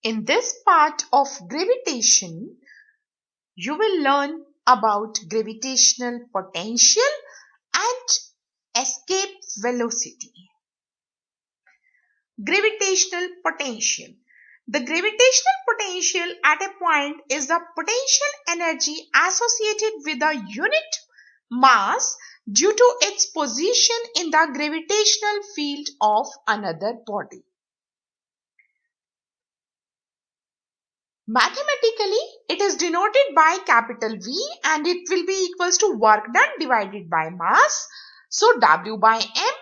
In this part of gravitation, you will learn about gravitational potential and escape velocity. Gravitational potential. The gravitational potential at a point is the potential energy associated with a unit mass due to its position in the gravitational field of another body. Mathematically, it is denoted by capital V and it will be equals to work done divided by mass. So W by M,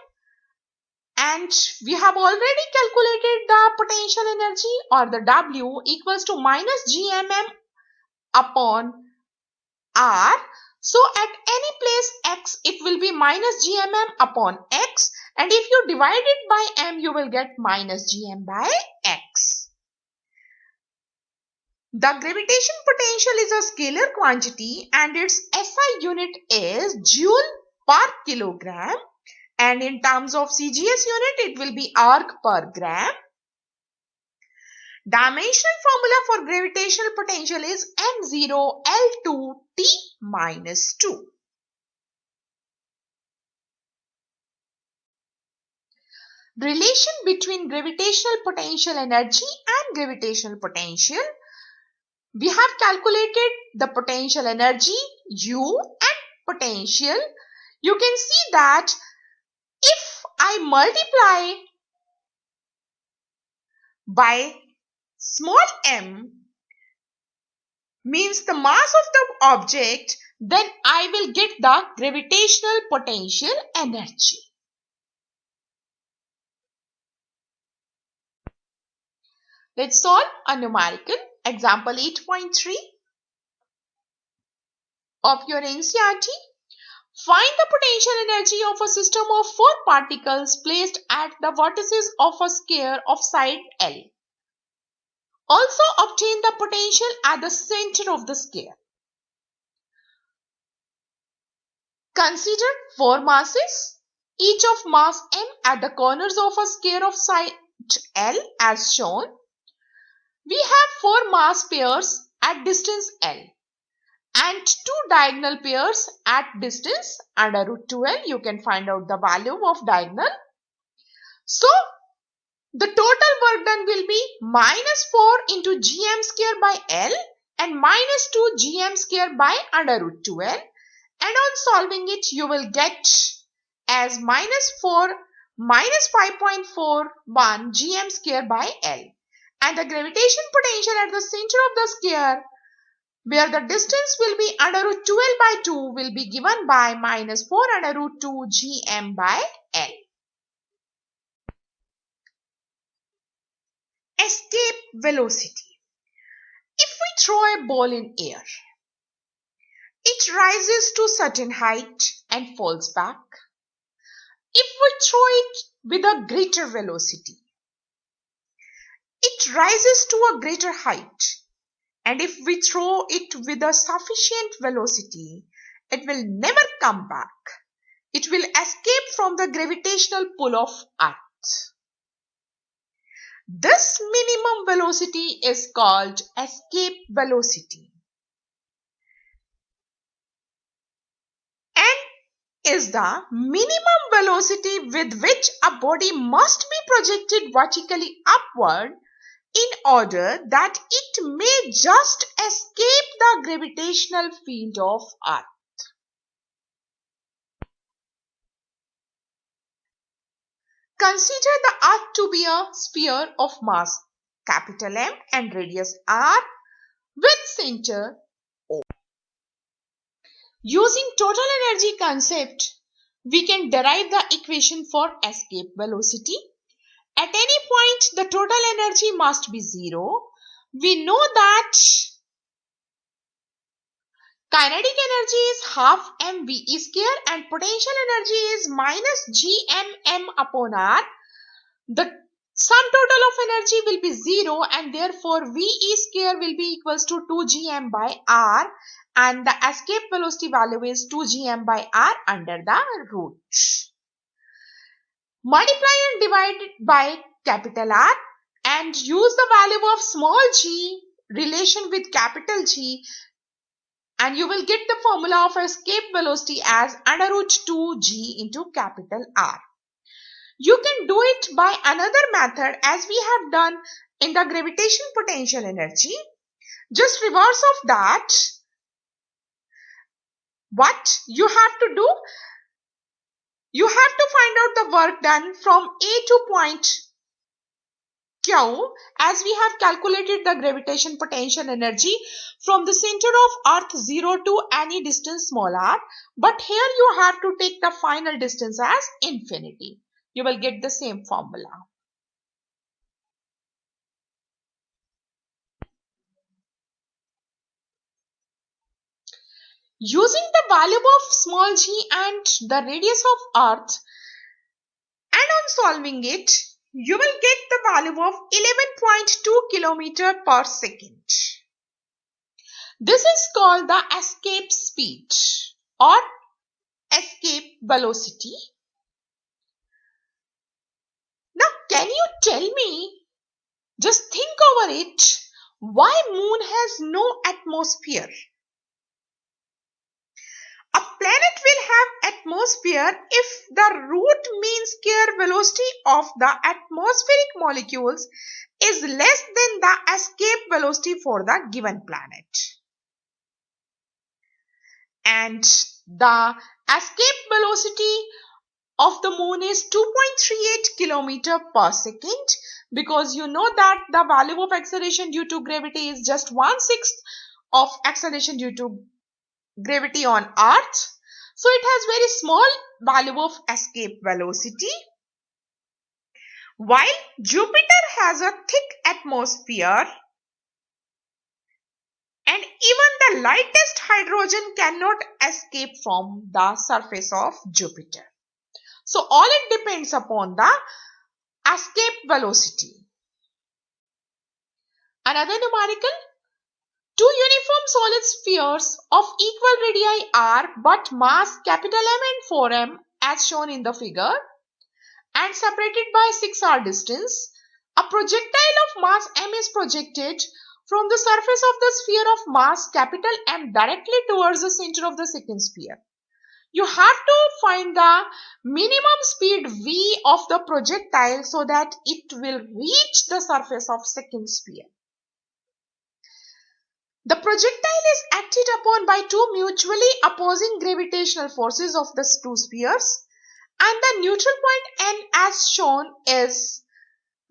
and we have already calculated the potential energy, or the W equals to minus GMM upon R. So at any place X, it will be minus GMM upon X, and if you divide it by M, you will get minus GM by X. The gravitation potential is a scalar quantity and its SI unit is joule per kilogram, and in terms of CGS unit it will be arc per gram. Dimensional formula for gravitational potential is M0 L2 T minus 2. Relation between gravitational potential energy and gravitational potential. We have calculated the potential energy U and potential. You can see that if I multiply by small m means the mass of the object, then I will get the gravitational potential energy. Let's solve a numerical. Example 8.3 of your NCERT. Find the potential energy of a system of 4 particles placed at the vertices of a sphere of side L. Also obtain the potential at the center of the sphere. Consider 4 masses, each of mass m at the corners of a sphere of side L as shown. We have 4 mass pairs at distance L and 2 diagonal pairs at distance under root 2L. You can find out the value of diagonal. So, the total work done will be minus 4 into gm square by L and minus 2 gm square by under root 2L. And on solving it, you will get as minus 4 minus 5.41 gm square by L. And the gravitation potential at the center of the sphere, where the distance will be under root 2L by 2, will be given by minus 4 under root 2 gm by L. Escape velocity. If we throw a ball in air, it rises to certain height and falls back. If we throw it with a greater velocity, it rises to a greater height. And if we throw it with a sufficient velocity, it will never come back. It will escape from the gravitational pull of Earth. This minimum velocity is called escape velocity and is the minimum velocity with which a body must be projected vertically upward in order that it may just escape the gravitational field of Earth. Consider the Earth to be a sphere of mass capital M and radius R with center O. Using total energy concept, we can derive the equation for escape velocity. At any point, the total energy must be 0. We know that kinetic energy is half mve square and potential energy is minus gmm upon r. The sum total of energy will be 0 and therefore ve square will be equals to 2gm by r, and the escape velocity value is 2gm by r under the root. Multiply and divide it by capital R. and use the value of small g relation with capital G, and you will get the formula of escape velocity as under root 2g into capital R. You can do it by another method as we have done in the gravitation potential energy. Just reverse of that. What you have to do? You have to find out the work done from A to point Q, as we have calculated the gravitation potential energy from the center of Earth 0 to any distance small r, but here you have to take the final distance as infinity. You will get the same formula. Using the value of small g and the radius of Earth, and on solving it, you will get the value of 11.2 kilometer per second. This is called the escape speed or escape velocity. Now, can you tell me, just think over it, why moon has no atmosphere? A planet will have atmosphere if the root mean square velocity of the atmospheric molecules is less than the escape velocity for the given planet. And the escape velocity of the moon is 2.38 kilometer per second, because you know that the value of acceleration due to gravity is just 1/6 of acceleration due to gravity on Earth. So it has very small value of escape velocity. While Jupiter has a thick atmosphere, and even the lightest hydrogen cannot escape from the surface of Jupiter. So all it depends upon the escape velocity. Another numerical: two uniform solid spheres of equal radii r but mass capital M and 4m as shown in the figure and separated by 6r distance. A projectile of mass m is projected from the surface of the sphere of mass capital M directly towards the center of the second sphere. You have to find the minimum speed v of the projectile so that it will reach the surface of second sphere. The projectile is acted upon by two mutually opposing gravitational forces of the two spheres, and the neutral point N as shown is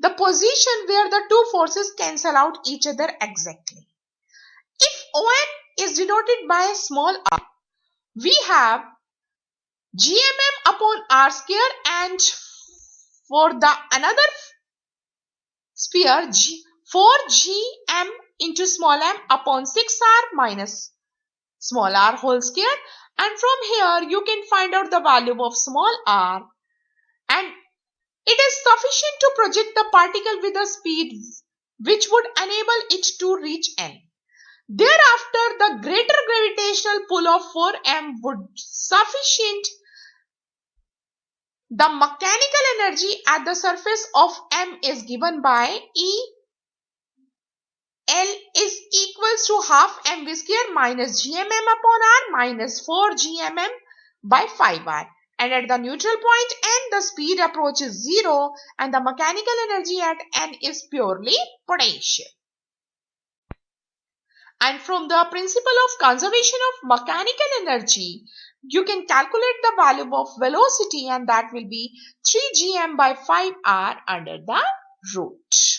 the position where the two forces cancel out each other exactly. If ON is denoted by small r, we have gmm upon r square, and for the another sphere 4gm into small m upon 6r minus small r whole square, and from here you can find out the value of small r, and it is sufficient to project the particle with a speed which would enable it to reach n. Thereafter, the greater gravitational pull of 4m would sufficient. The mechanical energy at the surface of M is given by E L is equals to half mv square minus gmm upon r minus 4 gmm by 5r. And at the neutral point N, the speed approaches 0 and the mechanical energy at N is purely potential. And from the principle of conservation of mechanical energy, you can calculate the value of velocity, and that will be 3 gm by 5r under the root.